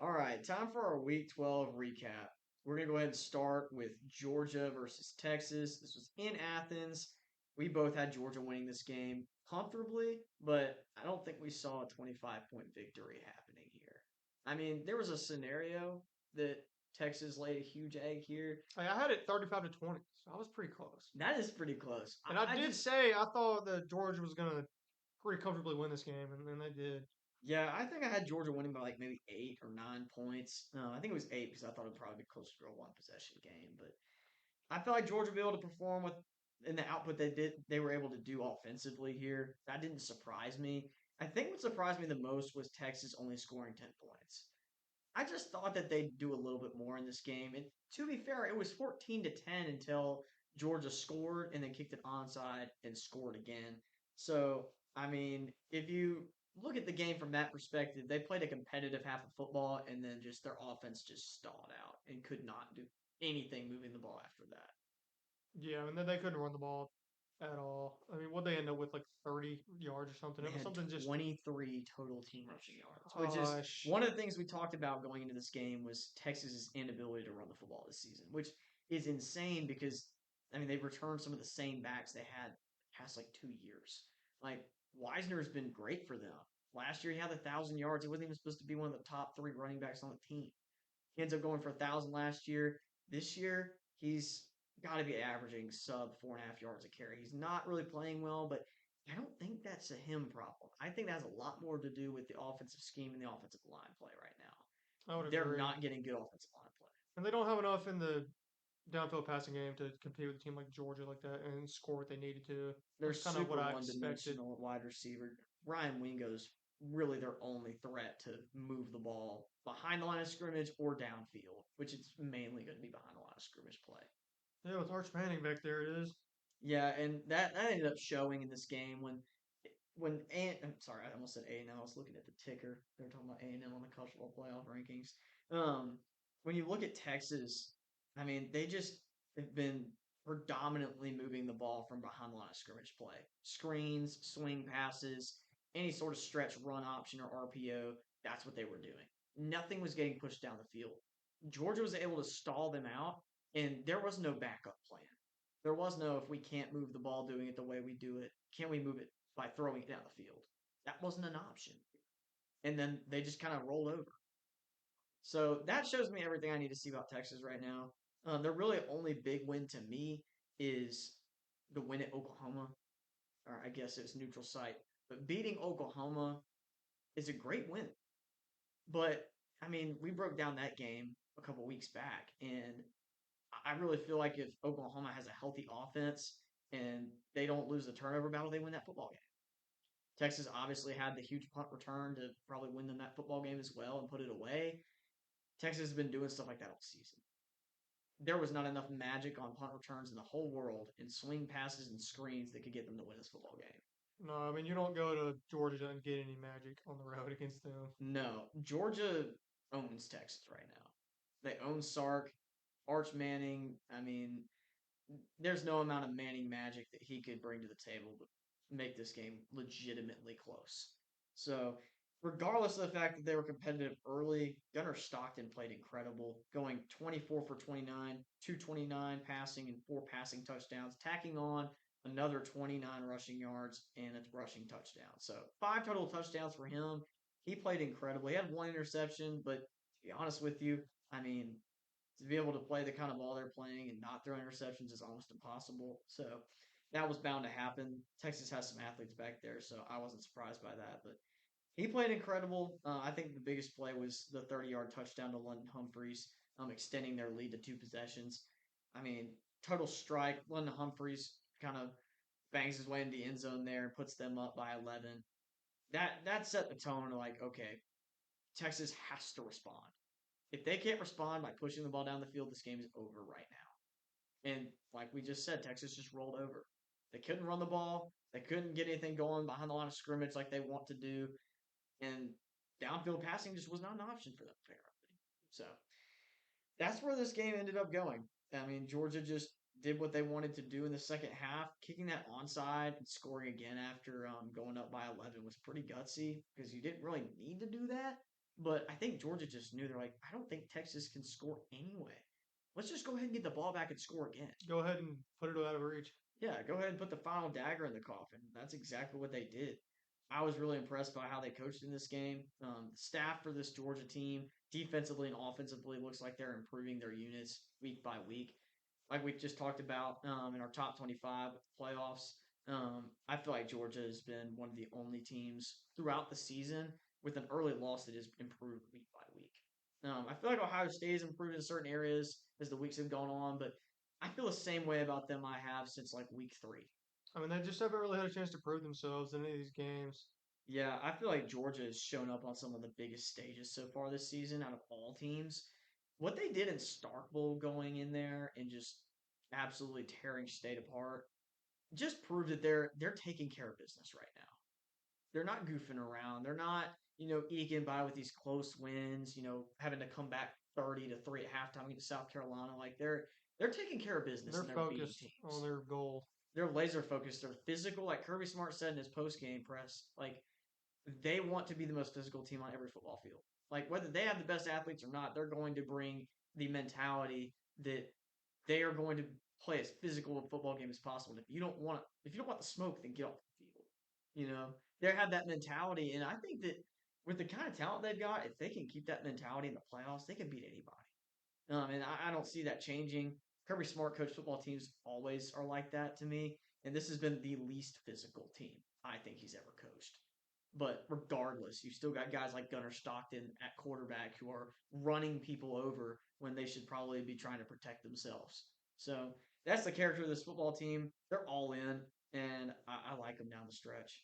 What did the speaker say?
All right, time for our Week 12 recap. We're going to go ahead and start with Georgia versus Texas. This was in Athens. We both had Georgia winning this game comfortably, but I don't think we saw a 25-point victory happening here. I mean, there was a scenario that Texas laid a huge egg here. Hey, I had it 35-20, so I was pretty close. That is pretty close. And I I did just, say I thought that Georgia was going to pretty comfortably win this game, and then they did. yeah, I think I had Georgia winning by like maybe 8 or 9 points. I think it was 8 because I thought it would probably be closer to a one possession game, but I feel like Georgia will be able to perform with in the output they were able to do offensively here. That didn't surprise me. I think what surprised me the most was Texas only scoring 10 points. I just thought that they'd do a little bit more in this game. And to be fair, it was 14-10 until Georgia scored and then kicked it onside and scored again. So, I mean, if you look at the game from that perspective, they played a competitive half of football and then just their offense just stalled out and could not do anything moving the ball after that. Yeah, and then they couldn't run the ball at all. I mean, what they end up with like 30 yards or something. They It was had something just, 23 total team rushing yards, which is gosh. one of the things we talked about going into this game was Texas's inability to run the football this season, which is insane because I mean they've returned some of the same backs they had past like 2 years. Like Wisner's been great for them. Last year he had 1,000 yards. He wasn't even supposed to be one of the top three running backs on the team. He ends up going for 1,000 last year. This year he's got to be averaging sub 4.5 yards a carry. He's not really playing well, but I don't think that's a him problem. I think that has a lot more to do with the offensive scheme and the offensive line play right now. I would They're agree. not getting good offensive line play. And they don't have enough in the downfield passing game to compete with a team like Georgia like that and score what they needed to. They're That's kind of what super I one expected. dimensional wide receiver. Ryan Wingo's really their only threat to move the ball behind the line of scrimmage or downfield, which is mainly going to be behind the line of scrimmage play. Yeah, with Arch Manning back there, it is. Yeah, and that ended up showing in this game when I'm sorry, I almost said A&M. I was looking at the ticker. They were talking about A&M on the college football playoff rankings. When you look at Texas, I mean, they just have been predominantly moving the ball from behind the line of scrimmage play. Screens, swing passes, any sort of stretch run option or RPO, that's what they were doing. Nothing was getting pushed down the field. Georgia was able to stall them out, and there was no backup plan. There was no if we can't move the ball doing it the way we do it, can we move it by throwing it down the field? That wasn't an option. And then they just kind of rolled over. So that shows me everything I need to see about Texas right now. Their really only big win to me is the win at Oklahoma, or I guess it's neutral site. But beating Oklahoma is a great win. But I mean, we broke down that game a couple weeks back, and I really feel like if Oklahoma has a healthy offense and they don't lose the turnover battle, they win that football game. Texas obviously had the huge punt return to probably win them that football game as well and put it away. Texas has been doing stuff like that all season. There was not enough magic on punt returns in the whole world and swing passes and screens that could get them to win this football game. No, I mean, you don't go to Georgia and get any magic on the road against them. No, Georgia owns Texas right now. They own Sark, Arch Manning. I mean, there's no amount of Manning magic that he could bring to the table to make this game legitimately close. So, regardless of the fact that they were competitive early, Gunnar Stockton played incredible, going 24 for 29, 229 passing and four passing touchdowns, tacking on another 29 rushing yards and a rushing touchdown. So, five total touchdowns for him. He played incredibly. He had one interception, but to be honest with you, I mean, to be able to play the kind of ball they're playing and not throw interceptions is almost impossible. So that was bound to happen. Texas has some athletes back there, so I wasn't surprised by that. But he played incredible. I think the biggest play was the 30-yard touchdown to London Humphreys, extending their lead to two possessions. I mean, total strike. London Humphreys kind of bangs his way into the end zone there and puts them up by 11. That set the tone. Like, okay, Texas has to respond. If they can't respond by pushing the ball down the field, this game is over right now. And like we just said, Texas just rolled over. They couldn't run the ball. They couldn't get anything going behind the line of scrimmage like they want to do. And downfield passing just was not an option for them, apparently. So that's where this game ended up going. I mean, Georgia just did what they wanted to do in the second half. Kicking that onside and scoring again after going up by 11 was pretty gutsy because you didn't really need to do that. But I think Georgia just knew they're like, I don't think Texas can score anyway. Let's just go ahead and get the ball back and score again. Go ahead and put it out of reach. Yeah, go ahead and put the final dagger in the coffin. That's exactly what they did. I was really impressed by how they coached in this game. The staff for this Georgia team, defensively and offensively, looks like they're improving their units week by week. Like we just talked about in our top 25 playoffs, I feel like Georgia has been one of the only teams throughout the season with an early loss that has improved week by week. I feel like Ohio State has improved in certain areas as the weeks have gone on, but I feel the same way about them I have since like week 3. I mean, they just haven't really had a chance to prove themselves in any of these games. Yeah, I feel like Georgia has shown up on some of the biggest stages so far this season out of all teams. What they did in Starkville going in there and just absolutely tearing State apart just proved that they're taking care of business right now. They're not goofing around. They're not, eking by with these close wins, having to come back 30 to 3 at halftime against South Carolina. Like they're taking care of business They're and they're beating focused on teams. their goal. They're laser focused. They're physical, like Kirby Smart said in his post game press. Like they want to be the most physical team on every football field. Like whether they have the best athletes or not, they're going to bring the mentality that they are going to play as physical a football game as possible. And if you don't want the smoke, then get off the field. They have that mentality, and I think that with the kind of talent they've got, if they can keep that mentality in the playoffs, they can beat anybody. And I don't see that changing. Kirby Smart coach football teams always are like that to me, and this has been the least physical team I think he's ever coached. But regardless, you've still got guys like Gunnar Stockton at quarterback who are running people over when they should probably be trying to protect themselves. So that's the character of this football team. They're all in, and I like them down the stretch.